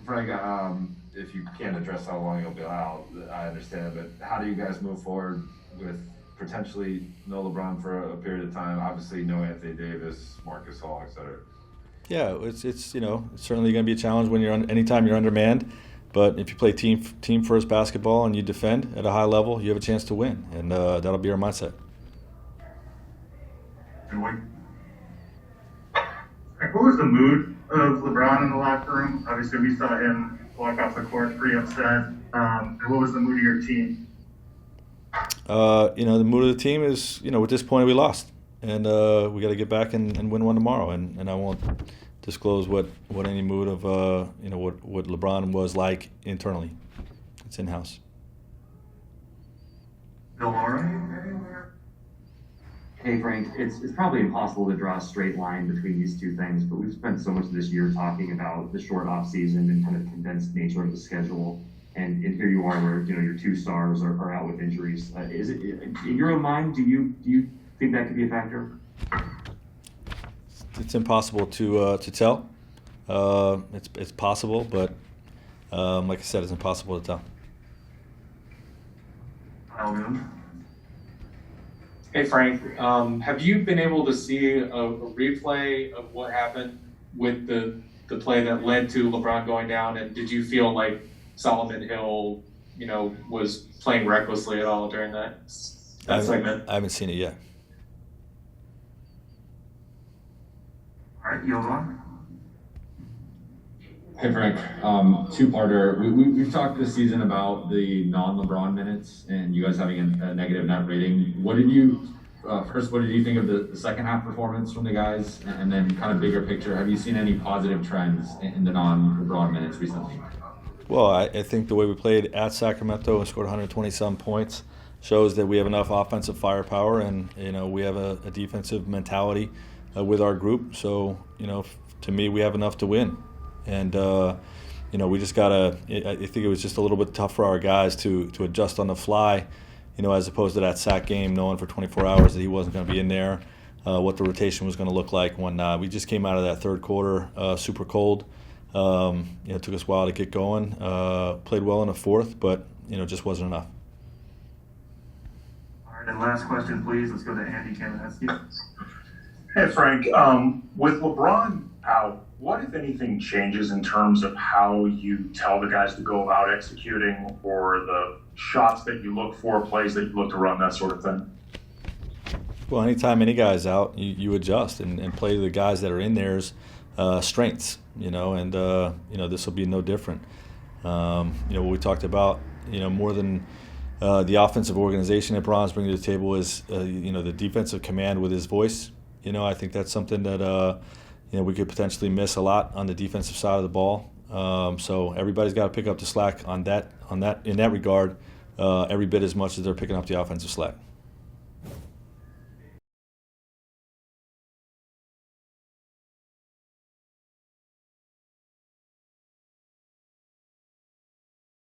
Frank, if you can't address how long you'll be out, I understand, but how do you guys move forward with potentially no LeBron for a period of time? Obviously, no Anthony Davis, Marcus Hall, etc. Yeah, it's it's certainly going to be a challenge when anytime you're undermanned. But if you play team first basketball and you defend at a high level, you have a chance to win, and that'll be our mindset. And what was the mood of LeBron in the locker room? Obviously, we saw him walk off the court pretty upset. And what was the mood of your team? The mood of the team is, at this point we lost, and we got to get back and win one tomorrow. And I won't disclose what any mood of what LeBron was like internally. It's in house. Bill Laura? Hey Frank, it's probably impossible to draw a straight line between these two things, but we've spent so much of this year talking about the short off season and kind of condensed nature of the schedule. And here you are, where your two stars are out with injuries. Is it in your own mind? Do you think that could be a factor? It's impossible to tell. It's possible, but like I said, it's impossible to tell. Hey Frank, have you been able to see a replay of what happened with the play that led to LeBron going down? And did you feel like Solomon Hill, was playing recklessly at all during that segment? I haven't seen it yet. All right, Yovan. Hey Frank, two-parter. We've talked this season about the non-LeBron minutes and you guys having a negative net rating. What did you think of the second half performance from the guys? And then kind of bigger picture, have you seen any positive trends in the non-LeBron minutes recently? Well, I think the way we played at Sacramento and scored 120-some points shows that we have enough offensive firepower, and we have a defensive mentality with our group. So to me, we have enough to win. And we just gotta. I think it was just a little bit tough for our guys to adjust on the fly, as opposed to that Sac game, knowing for 24 hours that he wasn't going to be in there, what the rotation was going to look like when we just came out of that third quarter super cold. It took us a while to get going. Played well in the fourth, but just wasn't enough. All right, and last question, please. Let's go to Andy Kamenetsky. Hey Frank, with LeBron out, what, if anything, changes in terms of how you tell the guys to go about executing, or the shots that you look for, plays that you look to run, that sort of thing? Well, anytime any guy's out, you adjust and play to the guys that are in there's strengths, and this will be no different. What we talked about, more than the offensive organization that Bron's bringing to the table is, the defensive command with his voice. I think that's something that we could potentially miss a lot on the defensive side of the ball. So everybody's got to pick up the slack on that in that regard, every bit as much as they're picking up the offensive slack.